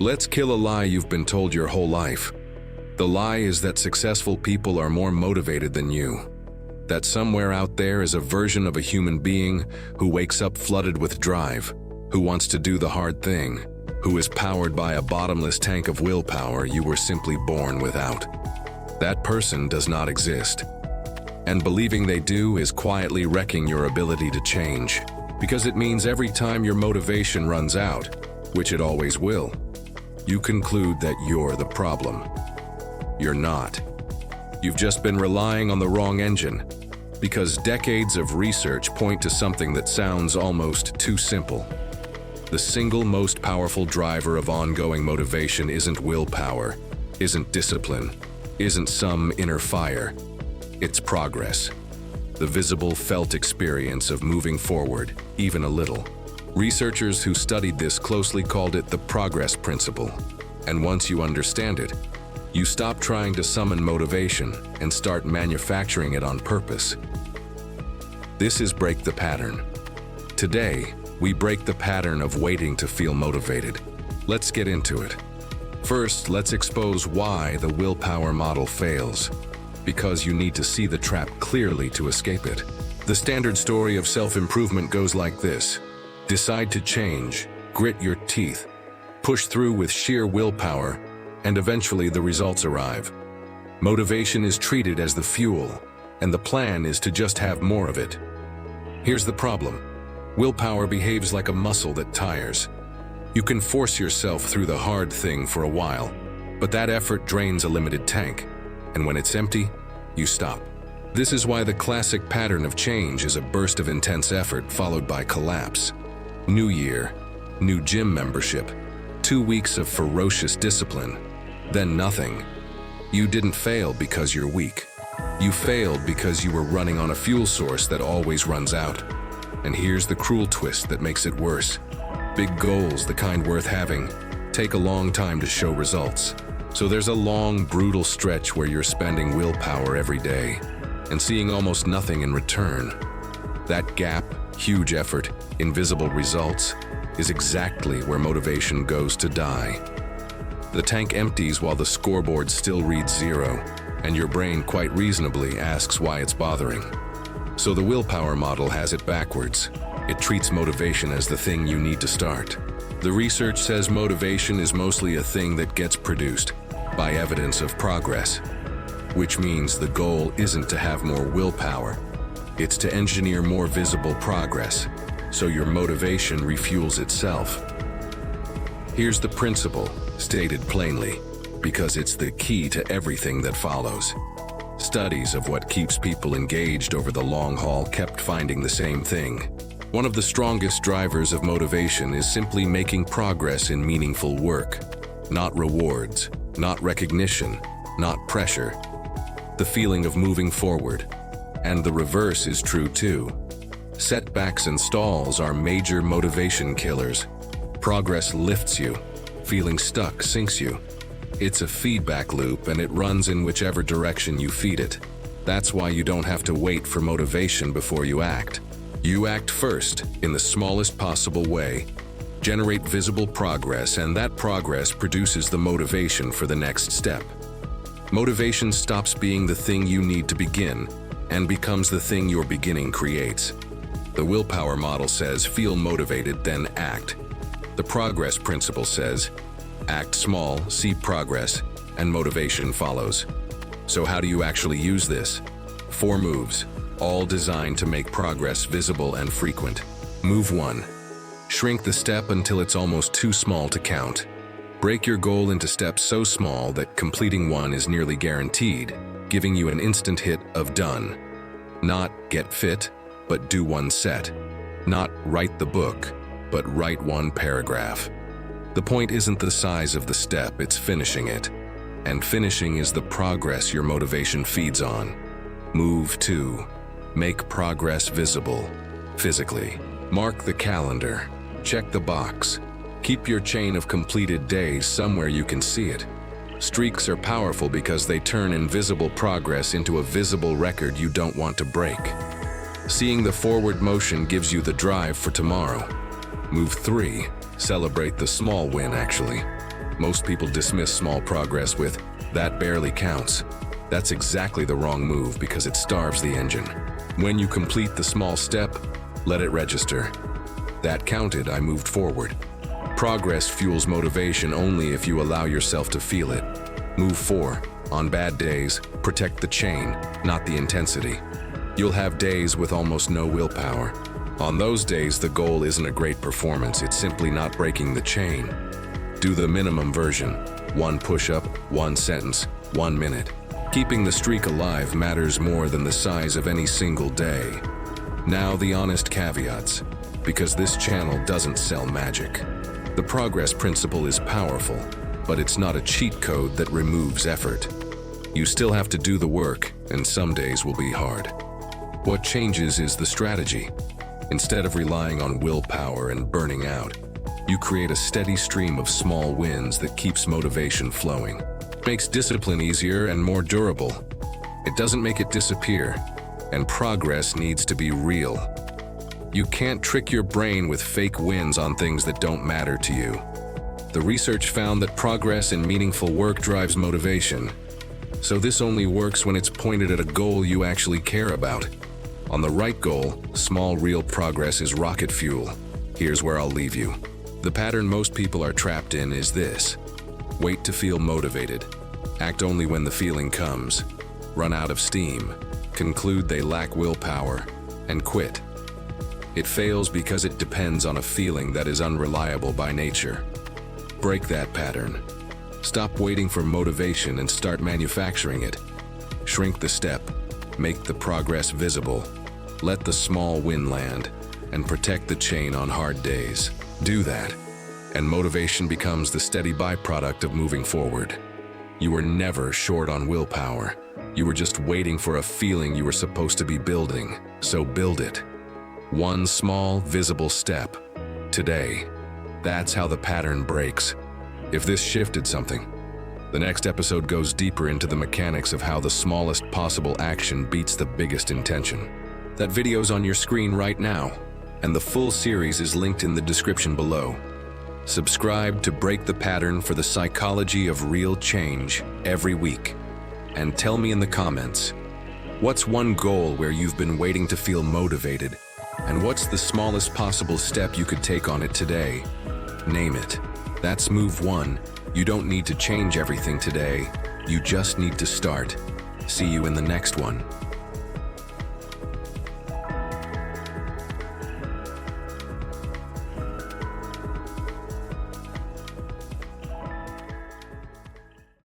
Let's kill a lie you've been told your whole life. The lie is that successful people are more motivated than you. That somewhere out there is a version of a human being who wakes up flooded with drive, who wants to do the hard thing, who is powered by a bottomless tank of willpower you were simply born without. That person does not exist. And believing they do is quietly wrecking your ability to change, because it means every time your motivation runs out, which it always will, you conclude that you're the problem. You're not. You've just been relying on the wrong engine, because decades of research point to something that sounds almost too simple. The single most powerful driver of ongoing motivation isn't willpower, isn't discipline, isn't some inner fire. It's progress. The visible, felt experience of moving forward, even a little. Researchers who studied this closely called it the progress principle. And once you understand it, you stop trying to summon motivation and start manufacturing it on purpose. This is Break the Pattern. Today, we break the pattern of waiting to feel motivated. Let's get into it. First, let's expose why the willpower model fails. Because you need to see the trap clearly to escape it. The standard story of self-improvement goes like this. Decide to change, grit your teeth, push through with sheer willpower, and eventually the results arrive. Motivation is treated as the fuel, and the plan is to just have more of it. Here's the problem. Willpower behaves like a muscle that tires. You can force yourself through the hard thing for a while, but that effort drains a limited tank, and when it's empty, you stop. This is why the classic pattern of change is a burst of intense effort followed by collapse. New year, new gym membership, 2 weeks of ferocious discipline, then nothing. You didn't fail because you're weak. You failed because you were running on a fuel source that always runs out. And here's the cruel twist that makes it worse. Big goals, the kind worth having, take a long time to show results. So there's a long, brutal stretch where you're spending willpower every day and seeing almost nothing in return. That gap, huge effort, invisible results, is exactly where motivation goes to die. The tank empties while the scoreboard still reads 0, and your brain quite reasonably asks why it's bothering. So the willpower model has it backwards. It treats motivation as the thing you need to start. The research says motivation is mostly a thing that gets produced by evidence of progress, which means the goal isn't to have more willpower. It's to engineer more visible progress, so your motivation refuels itself. Here's the principle, stated plainly, because it's the key to everything that follows. Studies of what keeps people engaged over the long haul kept finding the same thing. One of the strongest drivers of motivation is simply making progress in meaningful work. Not rewards, not recognition, not pressure. The feeling of moving forward. And the reverse is true too. Setbacks and stalls are major motivation killers. Progress lifts you. Feeling stuck sinks you. It's a feedback loop and it runs in whichever direction you feed it. That's why you don't have to wait for motivation before you act. You act first, in the smallest possible way. Generate visible progress, and that progress produces the motivation for the next step. Motivation stops being the thing you need to begin and becomes the thing your beginning creates. The willpower model says feel motivated, then act. The progress principle says act small, see progress, and motivation follows. So how do you actually use this? 4 moves, all designed to make progress visible and frequent. Move 1. Shrink the step until it's almost too small to count. Break your goal into steps so small that completing one is nearly guaranteed, giving you an instant hit of done. Not get fit, but do 1 set. Not write the book, but write 1 paragraph. The point isn't the size of the step, it's finishing it. And finishing is the progress your motivation feeds on. Move 2. Make progress visible, physically. Mark the calendar. Check the box. Keep your chain of completed days somewhere you can see it. Streaks are powerful because they turn invisible progress into a visible record you don't want to break. Seeing the forward motion gives you the drive for tomorrow. Move 3. Celebrate the small win, actually. Most people dismiss small progress with, "That barely counts." That's exactly the wrong move because it starves the engine. When you complete the small step, let it register. That counted, I moved forward. Progress fuels motivation only if you allow yourself to feel it. Move 4. On bad days, protect the chain, not the intensity. You'll have days with almost no willpower. On those days, the goal isn't a great performance, it's simply not breaking the chain. Do the minimum version. 1 push-up, 1 sentence, 1 minute. Keeping the streak alive matters more than the size of any single day. Now the honest caveats, because this channel doesn't sell magic. The progress principle is powerful, but it's not a cheat code that removes effort. You still have to do the work, and some days will be hard. What changes is the strategy. Instead of relying on willpower and burning out, you create a steady stream of small wins that keeps motivation flowing. Makes discipline easier and more durable. It doesn't make it disappear, and progress needs to be real. You can't trick your brain with fake wins on things that don't matter to you. The research found that progress in meaningful work drives motivation. So this only works when it's pointed at a goal you actually care about. On the right goal, small real progress is rocket fuel. Here's where I'll leave you. The pattern most people are trapped in is this. Wait to feel motivated. Act only when the feeling comes. Run out of steam. Conclude they lack willpower. And quit. It fails because it depends on a feeling that is unreliable by nature. Break that pattern. Stop waiting for motivation and start manufacturing it. Shrink the step. Make the progress visible. Let the small win land. And protect the chain on hard days. Do that. And motivation becomes the steady byproduct of moving forward. You were never short on willpower. You were just waiting for a feeling you were supposed to be building, so build it. One small, visible step. Today. That's how the pattern breaks. If this shifted something, the next episode goes deeper into the mechanics of how the smallest possible action beats the biggest intention. That video's on your screen right now, and the full series is linked in the description below. Subscribe to break the pattern for the psychology of real change every week. And tell me in the comments, what's one goal where you've been waiting to feel motivated? And what's the smallest possible step you could take on it today? Name it. That's move 1. You don't need to change everything today. You just need to start. See you in the next one.